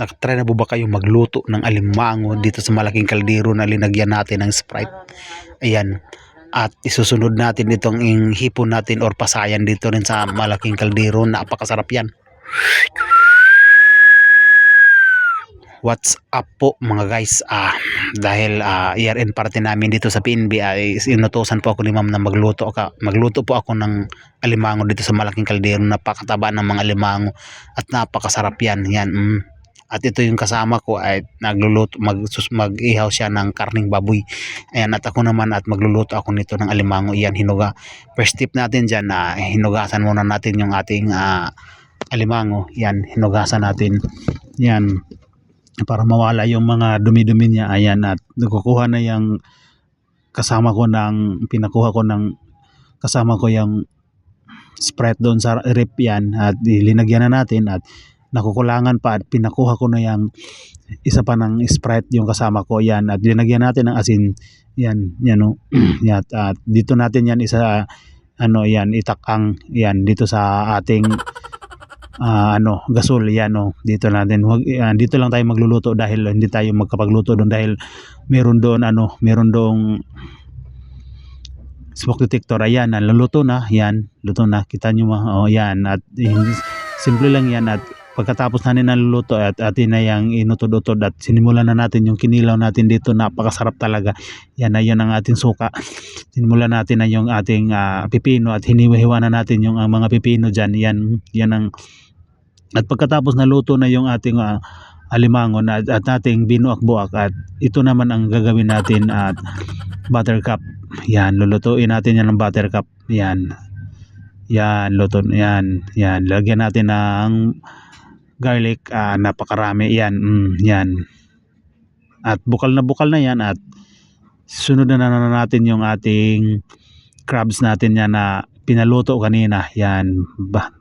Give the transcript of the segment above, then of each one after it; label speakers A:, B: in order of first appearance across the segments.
A: Nakatry na po ba kayo magluto ng alimango dito sa malaking kaldero na linagyan natin ng Sprite? Ayan. At isusunod natin itong hipon natin or pasayan dito rin sa malaking kaldero. Napakasarap yan. What's up po mga guys, dahil year-end party namin dito sa PNB ay inutusan po ako ni ma'am na magluto po ako ng alimango dito sa malaking kaldero. Napakataba ng mga alimango at napakasarap yan. At ito yung kasama ko ay nagluluto, mag-ihaw siya ng karning baboy. Ayan, at ako naman at magluluto ako nito ng alimango. Yan, hinuga. First tip natin dyan, hinugasan muna natin yung ating alimango. Yan, hinugasan natin. Yan, para mawala yung mga dumi-dumi niya. Ayan, at kukuha na yung kasama ko yung Sprite doon sa rep. Yan, at linagyan na natin at nakukulangan pa at pinakuha ko na yung isa pa ng Sprite yung kasama ko. Yan, at linagyan natin ng asin. Yan o. Yan, at dito natin yan yan itakang yan dito sa ating gasol. Yan o, dito natin dito lang tayo magluluto dahil hindi tayo magkapagluto doon dahil meron doong smoke detector. Ayan, luluto na yan, luto na, kita nyo yan, at simple lang yan. At pagkatapos natin naluluto at atin na yung inutod-utod at sinimulan na natin yung kinilaw natin dito. Napakasarap talaga yan. Ayun ang ating suka. Sinimulan natin na yung ating pipino at hiniwa-hiwa na natin yung mga pipino dyan. Yan ang. At pagkatapos naluto na yung ating alimango at ating binuak-buak, at ito naman ang gagawin natin at buttercup. Yan, lulutuin natin yan ng buttercup. Yan, luto yan. Lagyan natin ng garlic, napakarami yan. Yan, at bukal na yan. At sunod na natin yung ating crabs natin yan na pinaluto kanina. Yan,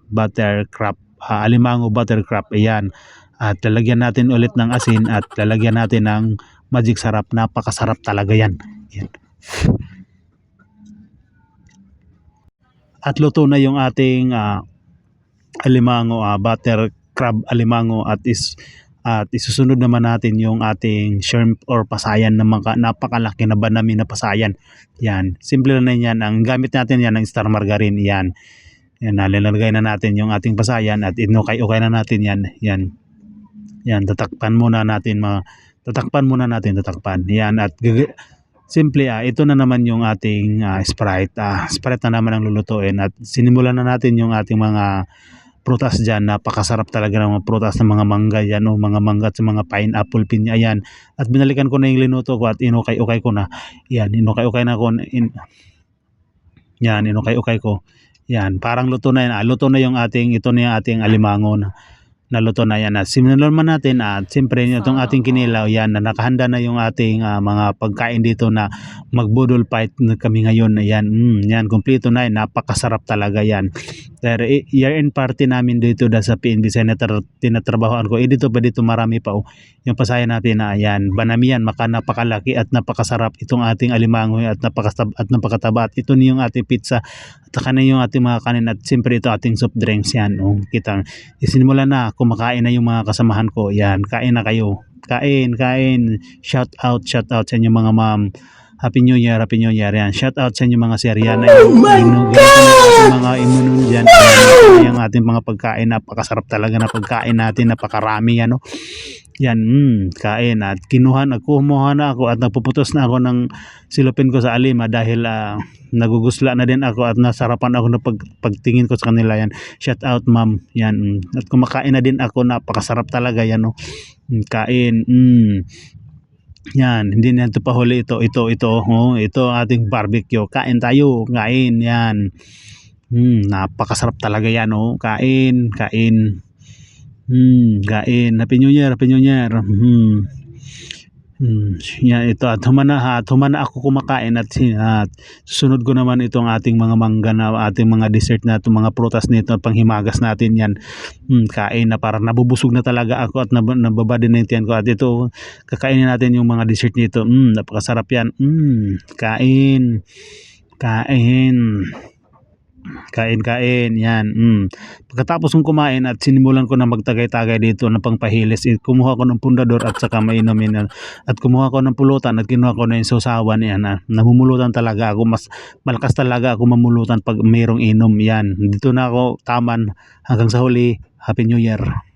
A: buttercup, alimango buttercup. Ayan, at lalagyan natin ulit ng asin at lalagyan natin ng magic sarap. Napakasarap talaga yan. At luto na yung ating alimango, butter crab alimango, at isusunod naman natin yung ating shrimp or pasayan na napakalaki na banami na pasayan. Yan, simple na yan. Ang gamit natin yan ng star margarine. Yan, nalalagay na natin yung ating pasayan at inukay-ukay na natin yan. Tatakpan muna natin. Yan, at simple, ito na naman yung ating Sprite. Sprite na naman ang lulutuin, at sinimulan na natin yung ating mga prutas dyan. Napakasarap talaga ng mga prutas, ng mga mangga yan, mga mangga at mga pineapple, pinya. Ayan, at binalikan ko na yung linuto ko at inukay-ukay ko na. Yan, inukay-ukay ko. Yan, parang luto na yan. Luto na yung ating, ito na yung ating alimango na luto na yan. At simulan man natin at siyempre itong ating kinilaw. Yan, na nakahanda na yung ating mga pagkain dito na magbudol fight na kami ngayon. Yan, yan, kumpleto na yan. Napakasarap talaga yan. Pero year-end party namin dito sa PNB Senator, tinatrabahoan ko. Dito marami pa. Yung pasaya natin na yan, banami yan, napakalaki at napakasarap itong ating alimango at napakataba. At ito na yung ating pizza at saka na yung ating mga kanin at siyempre ito ating soft drinks. Yan, kita. Isinimula na, kumakain na yung mga kasamahan ko. Yan, kain na kayo. Kain. Shout out sa inyo mga ma'am. Happy New Year. Yan, shout out sa inyo mga sir. Yan, mga imunon dyan. Yung ating mga pagkain, napakasarap talaga na pagkain natin, napakarami yan. Yan, kain. At kumuha na ako at napuputos na ako ng silupin ko sa alima dahil nagugusla na din ako at nasarapan ako na pagtingin ko sa kanila. Yan, shout out ma'am. Yan, at kumakain na din ako. Napakasarap talaga yan. Kain. Yan, hindi na ito pahuli. Ito ating barbecue. Kain tayo. Yan. Napakasarap talaga yan. Kain. Kain. Happy New Year. Yan, ito at humana ako kumakain at susunod ko naman itong ating mga mangga na ating mga dessert na itong mga prutas nito, panghimagas natin yan. Kain na, para nabubusog na talaga ako at nababa din na yung tiyan ko. At ito, kakainin natin yung mga dessert nito. Napakasarap yan. Kain. Kain-kain, 'yan, Pagkatapos kong kumain at sinimulan ko na magtagay-tagay dito ng pangpahilis, kumuha ko ng pundador at saka mainom at kumuha ko ng pulutan at kinuha ko na yung sausawan, 'yan, namumulutan talaga ako, mas malakas talaga ako mamulutan 'pag mayroong inom, 'yan. Dito na ako taman, hanggang sa huli, Happy New Year.